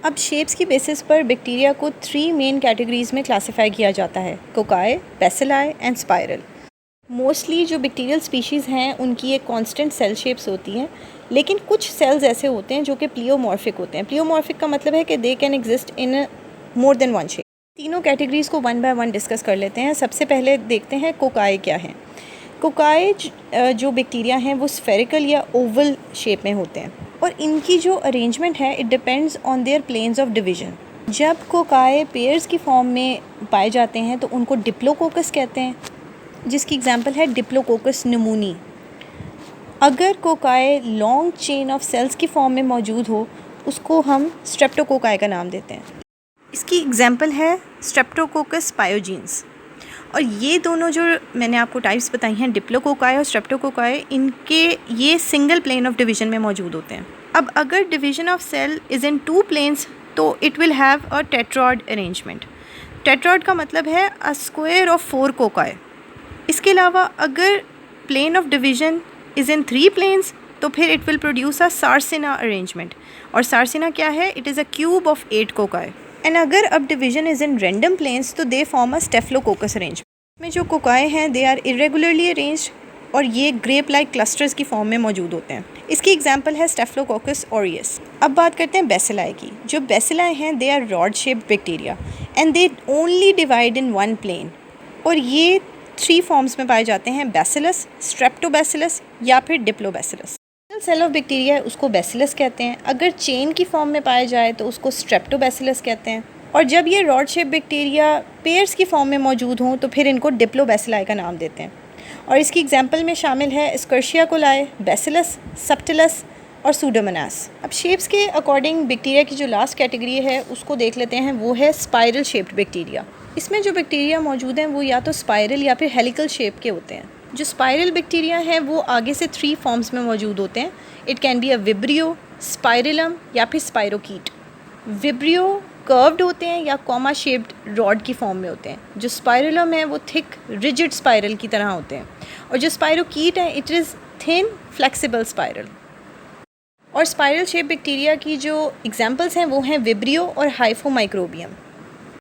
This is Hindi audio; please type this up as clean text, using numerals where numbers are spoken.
अब शेप्स की बेसिस पर बैक्टीरिया को 3 मेन कैटेगरीज में क्लासिफाई किया जाता है, cocci, bacilli and spiral. Mostly जो बैक्टीरियल स्पीशीज़ हैं उनकी एक कांस्टेंट सेल शेप्स होती हैं, लेकिन कुछ सेल्स ऐसे होते हैं जो कि प्लियोमॉर्फिक होते हैं। प्लियोमॉर्फिक का मतलब है कि they can exist in more than one shape. तीनों कैटेगरीज़ को वन बाय वन डिस्कस कर लेते हैं। सबसे पहले देखते हैं कोकाई क्या है। कोकाई जो बैक्टीरिया हैं वो स्फेरिकल या ओवल शेप में होते हैं और इनकी जो अरेंजमेंट है it depends on their planes of division. जब कोकाई पेयर्स की फॉर्म में पाए जाते हैं तो उनको डिप्लोकोकस कहते हैं, जिसकी एग्जांपल है डिप्लोकोकस न्यूमोनी। अगर cocci long chain of cells की फॉर्म में मौजूद हो उसको हम स्ट्रेप्टोकोकाई का नाम देते हैं। इसकी एग्जांपल है स्ट्रेप्टोकोकस पायोजीन्स। और ये दोनों जो मैंने आपको टाइप्स बताई हैं, डिप्लोकोकाई और स्ट्रेप्टोकोकाई, इनके ये सिंगल प्लेन ऑफ डिवीजन में मौजूद होते हैं। अब अगर division of cell is in 2 planes तो it will have a tetrad arrangement. Tetrad का मतलब है अ स्क्वायर ऑफ 4 कोकाई। इसके अलावा अगर plane of division is in 3 planes तो फिर it will produce a sarcina arrangement. और सार्सिना क्या है? It is a cube of 8 cocci. And अगर अब division is in random planes तो दे फॉर्म अ स्टेफलोकोकस अरेंजमेंट। में जो कोकाई हैं दे आर इरेगुलरली अरेंज्ड और ये ग्रेप लाइक क्लस्टर्स की फॉर्म में मौजूद होते हैं। इसकी एग्जांपल है स्टेफलोकोकस ऑरियस। अब बात करते हैं बेसिलाई की। जो बेसिलाई हैं they are rod shaped bacteria and they only divide in 1 plane और ये 3 फॉर्म्स में पाए जाते हैं, बैसिलस, स्ट्रेप्टोबैसिलस या फिर डिप्लोबैसिलस। सेल ऑफ बैक्टीरिया उसको बैसिलस कहते हैं। अगर चेन की फॉर्म में पाया जाए तो उसको स्ट्रेप्टोबैसिलस कहते हैं। और जब ये रॉड शेप बैक्टीरिया पेयर्स की फॉर्म में मौजूद हों तो फिर इनको डिप्लोबैसिलाई का नाम देते हैं। और इसकी एग्जांपल में शामिल है एस्कर्शिया कोलाई, बैसिलस, सब्टिलस और सूडोमोनास। अब शेप्स के अकॉर्डिंग बैक्टीरिया की जो लास्ट कैटेगरी है उसको देख लेते हैं, वो है स्पाइरल शेप्ड बैक्टीरिया। इसमें जो बैक्टीरिया मौजूद हैं वो या तो स्पाइरल या फिर हेलिकल शेप के होते हैं। जो स्पाइरल बैक्टीरिया हैं वो आगे से 3 फॉर्म्स में मौजूद होते हैं। It can be a vibrio, spirillum या फिर स्पाइरोकीट। विब्रियो कर्व्ड होते हैं या कॉमा शेप्ड रॉड की फॉर्म में होते हैं। जो स्पाइरलम है वो थिक रिजिड स्पाइरल की तरह होते हैं और जो स्पाइरोकीट है it is thin flexible spiral. और स्पाइरल शेप बैक्टीरिया की जो एग्जांपल्स हैं वो हैं विब्रियो और हाइफोमाइक्रोबियम।